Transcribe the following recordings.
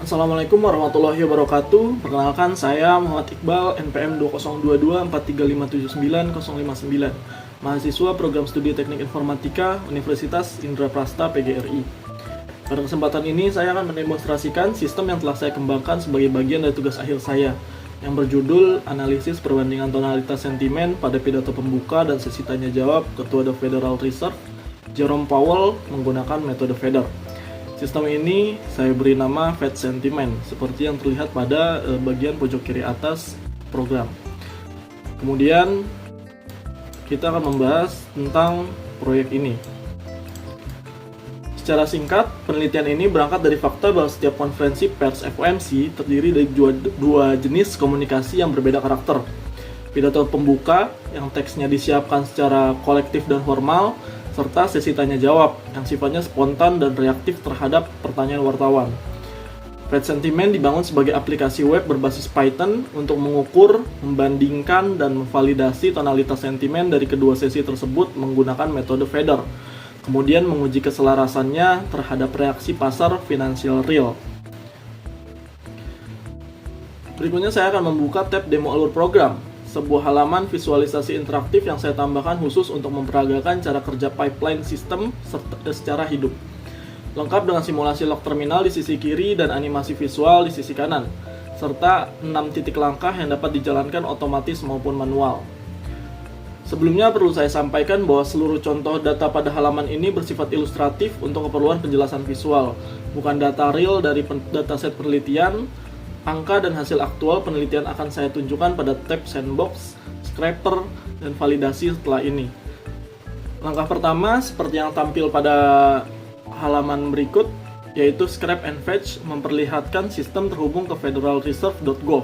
Assalamualaikum warahmatullahi wabarakatuh. Perkenalkan, saya Muhammad Iqbal, NPM 202243579059, mahasiswa Program Studi Teknik Informatika Universitas Indraprasta PGRI. Pada kesempatan ini, saya akan mendemonstrasikan sistem yang telah saya kembangkan sebagai bagian dari tugas akhir saya, yang berjudul Analisis Perbandingan Tonalitas Sentimen pada Pidato Pembuka dan Sesi Tanya Jawab Ketua The Federal Reserve, Jerome Powell, menggunakan metode Feder. Sistem ini saya beri nama Fed Sentiment, seperti yang terlihat pada bagian pojok kiri atas program. Kemudian kita akan membahas tentang proyek ini. Secara singkat, penelitian ini berangkat dari fakta bahwa setiap konferensi pers FOMC terdiri dari dua jenis komunikasi yang berbeda karakter. Pidato pembuka yang teksnya disiapkan secara kolektif dan formal, serta sesi tanya jawab yang sifatnya spontan dan reaktif terhadap pertanyaan wartawan. Fed Sentiment dibangun sebagai aplikasi web berbasis Python untuk mengukur, membandingkan, dan memvalidasi tonalitas sentimen dari kedua sesi tersebut menggunakan metode Feder, kemudian menguji keselarasannya terhadap reaksi pasar finansial real. Berikutnya saya akan membuka tab demo alur program, sebuah halaman visualisasi interaktif yang saya tambahkan khusus untuk memperagakan cara kerja pipeline sistem secara hidup. Lengkap dengan simulasi log terminal di sisi kiri dan animasi visual di sisi kanan, serta 6 titik langkah yang dapat dijalankan otomatis maupun manual. Sebelumnya perlu saya sampaikan bahwa seluruh contoh data pada halaman ini bersifat ilustratif untuk keperluan penjelasan visual, bukan data real dari dataset penelitian. Angka dan hasil aktual penelitian akan saya tunjukkan pada tab Sandbox, Scraper, dan validasi setelah ini. Langkah pertama, seperti yang tampil pada halaman berikut, yaitu Scrap and Fetch memperlihatkan sistem terhubung ke federalreserve.gov,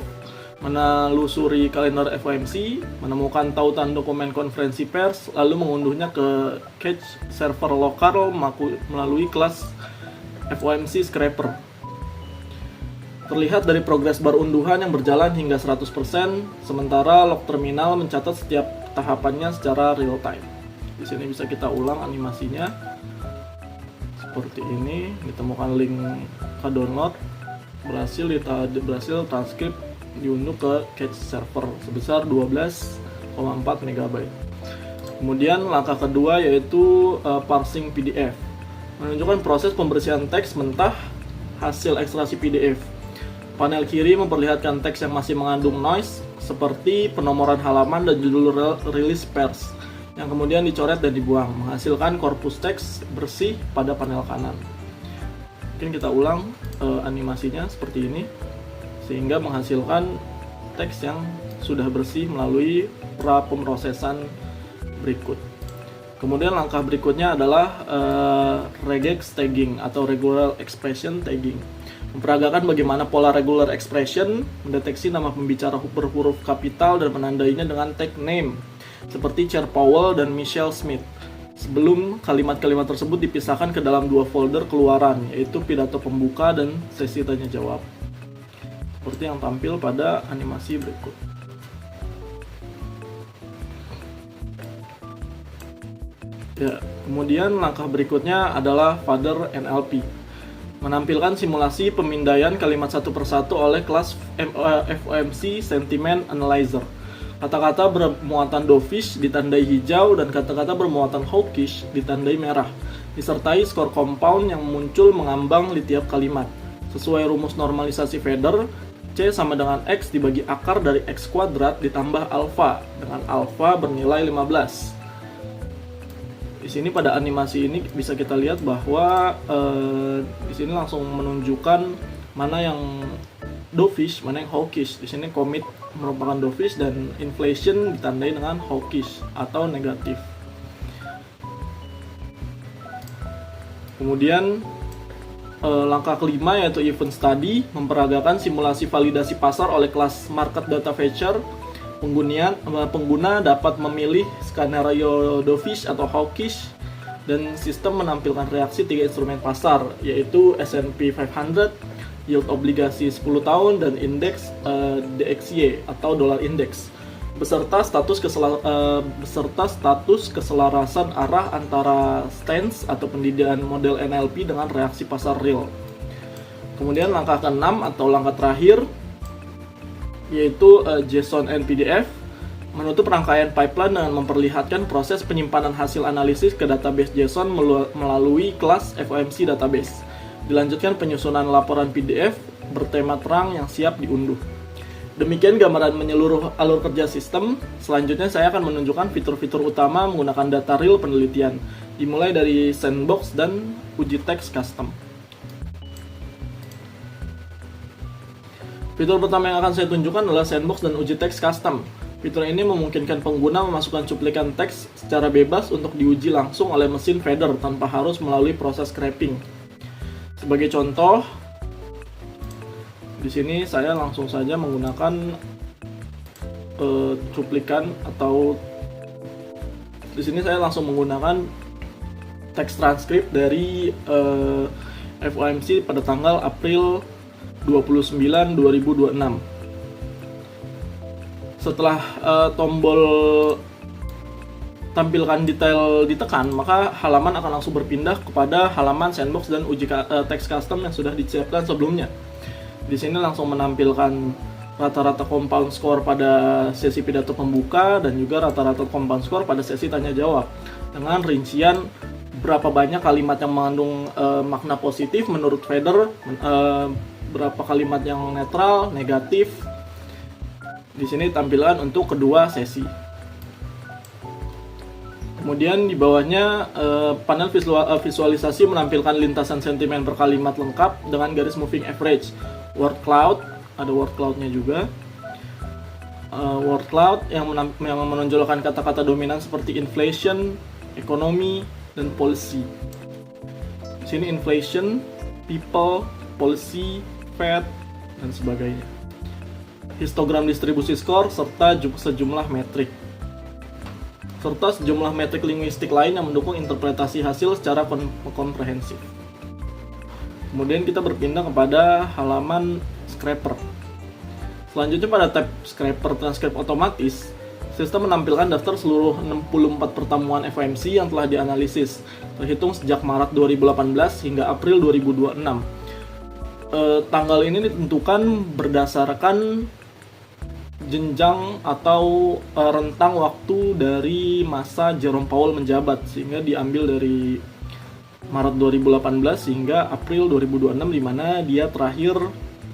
menelusuri kalender FOMC, menemukan tautan dokumen konferensi pers, lalu mengunduhnya ke cache server lokal melalui kelas FOMC Scraper. Terlihat dari progres bar unduhan yang berjalan hingga 100%, sementara log terminal mencatat setiap tahapannya secara real time. Di sini bisa kita ulang animasinya. Seperti ini, ditemukan link ke download, berhasil transkrip diunduh ke cache server sebesar 12,4 MB. Kemudian langkah kedua yaitu parsing PDF, menunjukkan proses pembersihan teks mentah hasil ekstraksi PDF. Panel kiri memperlihatkan teks yang masih mengandung noise, seperti penomoran halaman dan judul rilis pers, yang kemudian dicoret dan dibuang, menghasilkan korpus teks bersih pada panel kanan. Mungkin kita ulang animasinya seperti ini, sehingga menghasilkan teks yang sudah bersih melalui pra-pemrosesan berikut. Kemudian langkah berikutnya adalah regex tagging atau regular expression tagging, memperagakan bagaimana pola regular expression mendeteksi nama pembicara berhuruf kapital dan menandainya dengan tag name, seperti Chair Powell dan Michelle Smith, sebelum kalimat-kalimat tersebut dipisahkan ke dalam dua folder keluaran, yaitu pidato pembuka dan sesi tanya jawab, seperti yang tampil pada animasi berikut. Ya, kemudian langkah berikutnya adalah Feder NLP, menampilkan simulasi pemindaian kalimat satu persatu oleh kelas FOMC Sentiment Analyzer. Kata-kata bermuatan dovish ditandai hijau dan kata-kata bermuatan hawkish ditandai merah, disertai skor compound yang muncul mengambang di tiap kalimat. Sesuai rumus normalisasi Feder, C sama dengan X dibagi akar dari X kuadrat ditambah alpha, dengan alpha bernilai 15. Di sini pada animasi ini bisa kita lihat bahwa di sini langsung menunjukkan mana yang dovish, mana yang hawkish. Di sini commit merupakan dovish dan inflation ditandai dengan hawkish atau negatif. Kemudian langkah kelima yaitu event study, memperagakan simulasi validasi pasar oleh kelas market data feature. Pengguna dapat memilih skenario dovish atau hawkish, dan sistem menampilkan reaksi 3 instrumen pasar, yaitu S&P 500, yield obligasi 10 tahun, dan indeks DXY atau dollar index, beserta status keselarasan arah antara stance atau pendidaan model NLP dengan reaksi pasar real. Kemudian langkah ke-6 atau langkah terakhir yaitu JSON and PDF, menutup rangkaian pipeline dengan memperlihatkan proses penyimpanan hasil analisis ke database JSON melalui kelas FOMC database. Dilanjutkan penyusunan laporan PDF bertema terang yang siap diunduh. Demikian gambaran menyeluruh alur kerja sistem. Selanjutnya saya akan menunjukkan fitur-fitur utama menggunakan data real penelitian, dimulai dari sandbox dan uji teks custom. Fitur pertama yang akan saya tunjukkan adalah sandbox dan uji teks custom. Fitur ini memungkinkan pengguna memasukkan cuplikan teks secara bebas untuk diuji langsung oleh mesin feeder tanpa harus melalui proses scraping. Sebagai contoh, di sini saya langsung saja menggunakan cuplikan, atau di sini saya langsung menggunakan teks transkrip dari FOMC pada tanggal April 29, 2026. Setelah tombol tampilkan detail ditekan, maka halaman akan langsung berpindah kepada halaman sandbox dan uji teks custom yang sudah disiapkan sebelumnya. Di sini langsung menampilkan rata-rata compound score pada sesi pidato pembuka dan juga rata-rata compound score pada sesi tanya jawab dengan rincian berapa banyak kalimat yang mengandung makna positif menurut feeder, berapa kalimat yang netral, negatif. Di sini tampilan untuk kedua sesi. Kemudian di bawahnya panel visualisasi menampilkan lintasan sentimen per kalimat lengkap dengan garis moving average. Word cloud, ada word cloud-nya juga. Word cloud yang menonjolkan kata-kata dominan seperti inflation, ekonomi, dan policy. Di sini inflation, people, policy, Fed, dan sebagainya. Histogram distribusi skor serta sejumlah metrik. Serta sejumlah metrik linguistik lain yang mendukung interpretasi hasil secara komprehensif. Kemudian kita berpindah kepada halaman scraper. Selanjutnya pada tab scraper transkrip otomatis, sistem menampilkan daftar seluruh 64 pertemuan FOMC yang telah dianalisis, terhitung sejak Maret 2018 hingga April 2026. Tanggal ini ditentukan berdasarkan jenjang atau rentang waktu dari masa Jerome Powell menjabat, sehingga diambil dari Maret 2018 hingga April 2026, di mana dia terakhir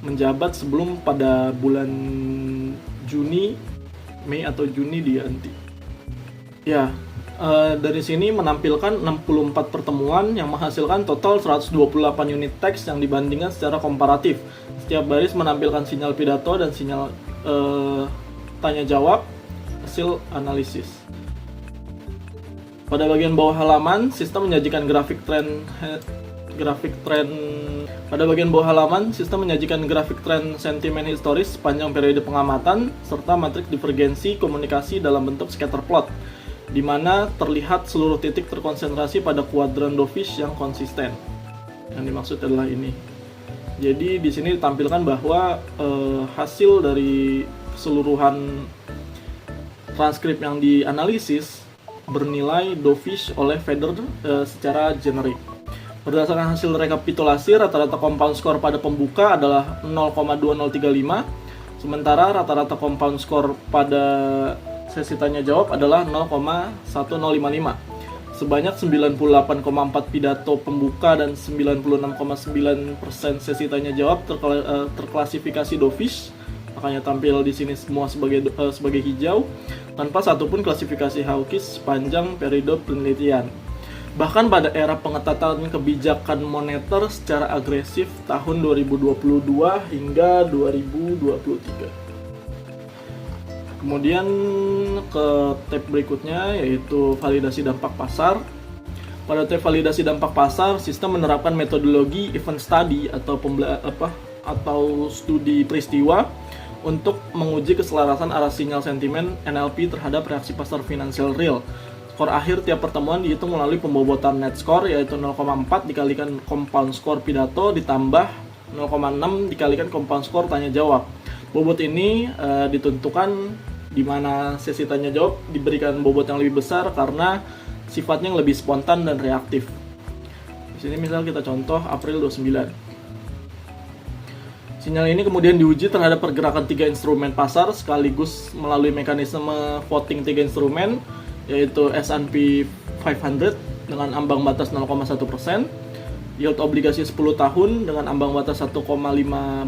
menjabat sebelum pada bulan Mei atau Juni dia henti. Ya, dari sini menampilkan 64 pertemuan yang menghasilkan total 128 unit teks yang dibandingkan secara komparatif. Setiap baris menampilkan sinyal pidato dan sinyal tanya jawab hasil analisis. Pada bagian bawah halaman, sistem menyajikan grafik tren. Pada bagian bawah halaman, sistem menyajikan grafik tren sentimen historis sepanjang periode pengamatan serta matrik divergensi komunikasi dalam bentuk scatter plot, di mana terlihat seluruh titik terkonsentrasi pada kuadran dovish yang konsisten. Yang dimaksud adalah ini. Jadi di sini ditampilkan bahwa hasil dari keseluruhan transkrip yang dianalisis bernilai dovish oleh feeder secara generik. Berdasarkan hasil rekapitulasi, rata-rata compound score pada pembuka adalah 0,2035, sementara rata-rata compound score pada sesi tanya jawab adalah 0,1055. Sebanyak 98,4 pidato pembuka dan 96,9% sesi tanya jawab terklasifikasi dovish, makanya tampil di sini semua sebagai hijau, tanpa satupun klasifikasi hawkish sepanjang periode penelitian. Bahkan pada era pengetatan kebijakan moneter secara agresif tahun 2022 hingga 2023. Kemudian ke tab berikutnya yaitu validasi dampak pasar. Pada tab validasi dampak pasar, sistem menerapkan metodologi event study atau studi peristiwa untuk menguji keselarasan arah sinyal sentimen NLP terhadap reaksi pasar finansial real. Skor akhir tiap pertemuan dihitung melalui pembobotan net score, yaitu 0,4 dikalikan compound score pidato ditambah 0,6 dikalikan compound score tanya jawab. Bobot ini ditentukan di mana sesi tanya jawab diberikan bobot yang lebih besar karena sifatnya yang lebih spontan dan reaktif. Di sini misal kita contoh April 29. Sinyal ini kemudian diuji terhadap pergerakan 3 instrumen pasar sekaligus melalui mekanisme voting 3 instrumen, yaitu S&P 500 dengan ambang batas 0,1%, yield obligasi 10 tahun dengan ambang batas 1,5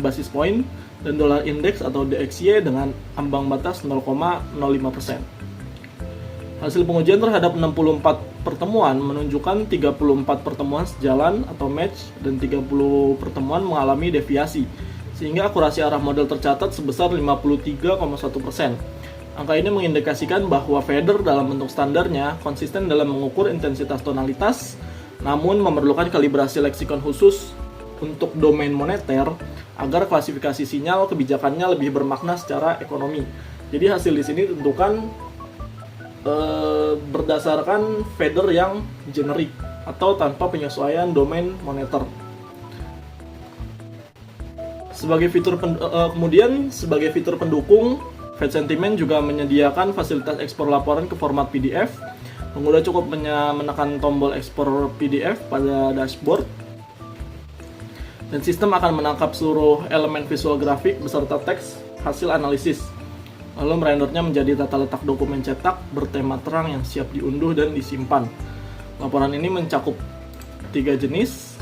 basis point, dan dolar index atau DXY dengan ambang batas 0,05%. Hasil pengujian terhadap 64 pertemuan menunjukkan 34 pertemuan sejalan atau match dan 30 pertemuan mengalami deviasi, sehingga akurasi arah model tercatat sebesar 53,1%. Angka ini mengindikasikan bahwa fader dalam bentuk standarnya konsisten dalam mengukur intensitas tonalitas, namun memerlukan kalibrasi leksikon khusus untuk domain moneter agar klasifikasi sinyal kebijakannya lebih bermakna secara ekonomi. Jadi hasil di sini tentukan berdasarkan fader yang generik atau tanpa penyesuaian domain moneter. Kemudian sebagai fitur pendukung, Fed Sentiment juga menyediakan fasilitas ekspor laporan ke format PDF. Pengguna cukup menekan tombol ekspor PDF pada dashboard, dan sistem akan menangkap seluruh elemen visual grafik beserta teks hasil analisis. Lalu merendernya menjadi tata letak dokumen cetak bertema terang yang siap diunduh dan disimpan. Laporan ini mencakup 3 jenis,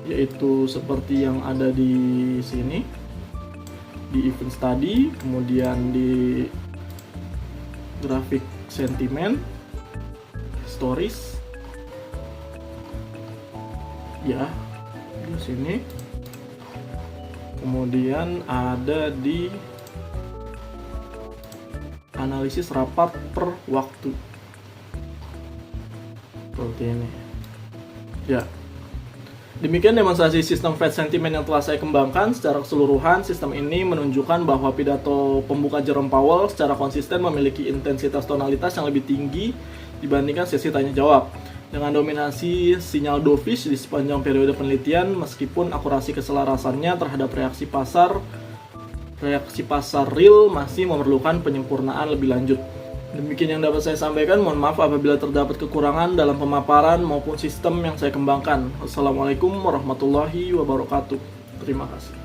yaitu seperti yang ada di sini, di event study, kemudian di grafik sentimen, stories, ya di sini, kemudian ada di analisis rapat per waktu seperti ini ya. Demikian demonstrasi sistem Fed Sentiment yang telah saya kembangkan. Secara keseluruhan, sistem ini menunjukkan bahwa pidato pembuka Jerome Powell secara konsisten memiliki intensitas tonalitas yang lebih tinggi dibandingkan sesi tanya jawab, dengan dominasi sinyal dovish di sepanjang periode penelitian, meskipun akurasi keselarasannya terhadap reaksi pasar real masih memerlukan penyempurnaan lebih lanjut. Demikian yang dapat saya sampaikan. Mohon maaf apabila terdapat kekurangan dalam pemaparan maupun sistem yang saya kembangkan. Wassalamualaikum warahmatullahi wabarakatuh. Terima kasih.